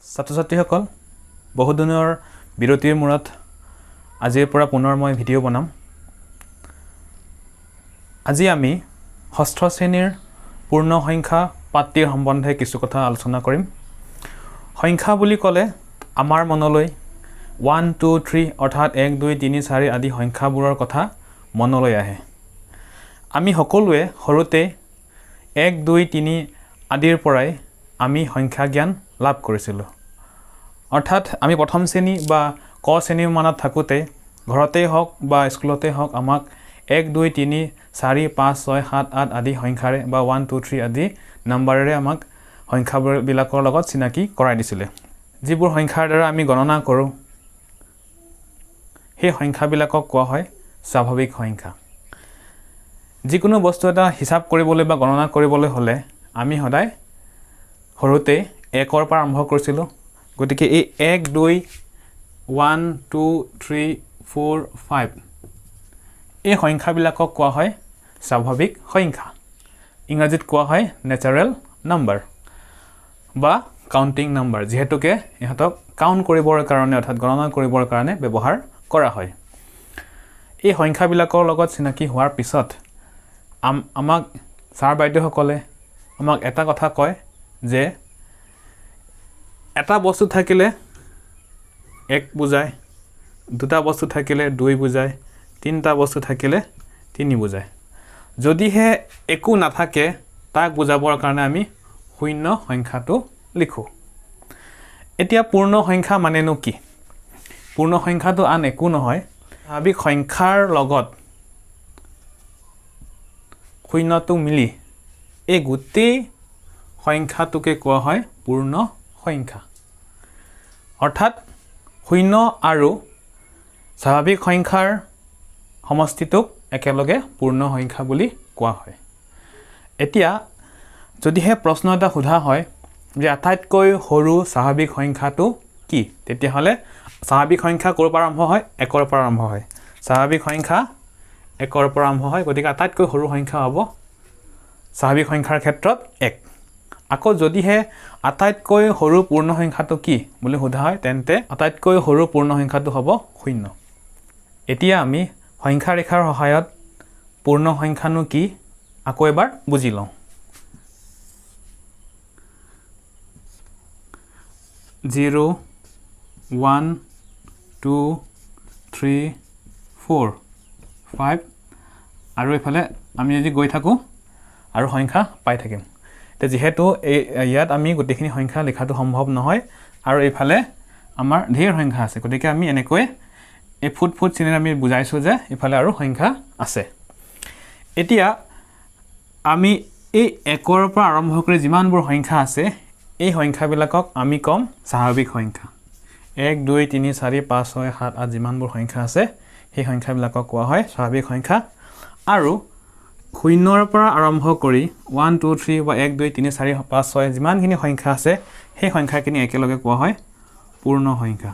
ছাত্ৰ-ছাত্ৰীসকল বহুদিনৰ বিৰতিৰ মূৰত আজিৰ পৰা পুনৰ মই ভিডিঅ' বনাম। আজি আমি ষষ্ঠ শ্ৰেণীৰ পূৰ্ণ সংখ্যা পাত্ৰীৰ সম্বন্ধে কিছু কথা আলোচনা কৰিম। সংখ্যা বুলি ক'লে আমাৰ মনলৈ 1 2 3 অৰ্থাৎ 1 2 3 4 আদি সংখ্যাবোৰৰ কথা মনলৈ আহে। আমি সকলোৱে সৰুতে 1 2 3 আদিৰ পৰাই আমি সংখ্যা জ্ঞান লাভ কৰিছিলোঁ। অৰ্থাৎ আমি প্ৰথম শ্ৰেণী বা ক শ্ৰেণীৰ মানত থাকোঁতে ঘৰতেই হওক বা স্কুলতেই হওক আমাক 1 2 3 4 5 6 7 8 আদি সংখ্যাৰে বা 1 2 3 আদি নাম্বাৰেৰে আমাক সংখ্যাবিলাকৰ লগত চিনাকি কৰাই দিছিলে। যিবোৰ সংখ্যাৰ দ্বাৰা আমি গণনা কৰোঁ সেই সংখ্যাবিলাকক কোৱা হয় স্বাভাৱিক সংখ্যা। যিকোনো বস্তু এটা হিচাপ কৰিবলৈ বা গণনা কৰিবলৈ হ'লে আমি সদায় সৰুতে 1ৰ পৰা আৰম্ভ কৰিছিলোঁ। গতিকে এই 1 2 1 2 3 4 5 এই সংখ্যাবিলাকক কোৱা হয় স্বাভাৱিক সংখ্যা। ইংৰাজীত কোৱা হয় নেচাৰেল নাম্বাৰ বা কাউণ্টিং নাম্বাৰ, যিহেতুকে ইহঁতক কাউণ্ট কৰিবৰ কাৰণে অৰ্থাৎ গণনা কৰিবৰ কাৰণে ব্যৱহাৰ কৰা হয়। এই সংখ্যাবিলাকৰ লগত চিনাকি হোৱাৰ পিছত আমাক ছাৰ বাইদেউসকলে আমাক এটা কথা কয় যে এটা বস্তু থাকিলে 1 বুজায়, দুটা বস্তু থাকিলে 2 বুজায়, তিনিটা বস্তু থাকিলে 3 বুজায়। যদিহে একো নাথাকে তাক বুজাবৰ কাৰণে আমি শূন্য সংখ্যাটো লিখোঁ। এতিয়া পূৰ্ণ সংখ্যা মানেনো কি? পূৰ্ণ সংখ্যাটো আন একো নহয়, স্বাভাৱিক সংখ্যাৰ লগত শূন্যটো মিলি এই গোটেই সংখ্যাটোকে কোৱা হয় পূৰ্ণ সংখ্যা। অৰ্থাৎ শূন্য আৰু স্বাভাৱিক সংখ্যাৰ সমষ্টিটোক একেলগে পূৰ্ণ সংখ্যা বুলি কোৱা হয়। এতিয়া যদিহে প্ৰশ্ন এটা সোধা হয় যে আটাইতকৈ সৰু স্বাভাৱিক সংখ্যাটো কি, তেতিয়াহ'লে স্বাভাৱিক সংখ্যা ক'ৰ পৰা আৰম্ভ হয়? 1ৰ পৰা আৰম্ভ হয়। স্বাভাৱিক সংখ্যা 1ৰ পৰা আৰম্ভ হয়, গতিকে আটাইতকৈ সৰু সংখ্যা হ'ব স্বাভাৱিক সংখ্যাৰ ক্ষেত্ৰত 1। আকৌ যদিহে আটাইতকৈ সৰু পূৰ্ণ সংখ্যাটো কি বুলি সোধা হয় তেন্তে আটাইতকৈ সৰু পূৰ্ণ সংখ্যাটো হ'ব 0। এতিয়া আমি সংখ্যা ৰেখাৰ সহায়ত পূৰ্ণ সংখ্যানো কি আকৌ এবাৰ বুজি লওঁ। 0 1 2 3 4 5 আৰু এইফালে আমি যদি গৈ থাকোঁ আৰু সংখ্যা পাই থাকিম। এতিয়া যিহেতু ইয়াত আমি গোটেইখিনি সংখ্যা লিখাটো সম্ভৱ নহয় আৰু এইফালে আমাৰ ঢেৰ সংখ্যা আছে, গতিকে আমি এনেকৈ এই ফুট ফুট চিনেৰে আমি বুজাইছোঁ যে এইফালে আৰু সংখ্যা আছে। এতিয়া আমি এই 1ৰ পৰা আৰম্ভ কৰি যিমানবোৰ সংখ্যা আছে এই সংখ্যাবিলাকক আমি ক'ম স্বাভাৱিক সংখ্যা। 1 2 3 4 5 6 7 8 যিমানবোৰ সংখ্যা আছে সেই সংখ্যাবিলাকক কোৱা হয় স্বাভাৱিক সংখ্যা। আৰু 0ৰ পৰা আৰম্ভ কৰি 1 2 3 বা 1 2 3 4 5 6 যিমানখিনি সংখ্যা আছে সেই সংখ্যাখিনি একেলগে কোৱা হয় পূৰ্ণ সংখ্যা।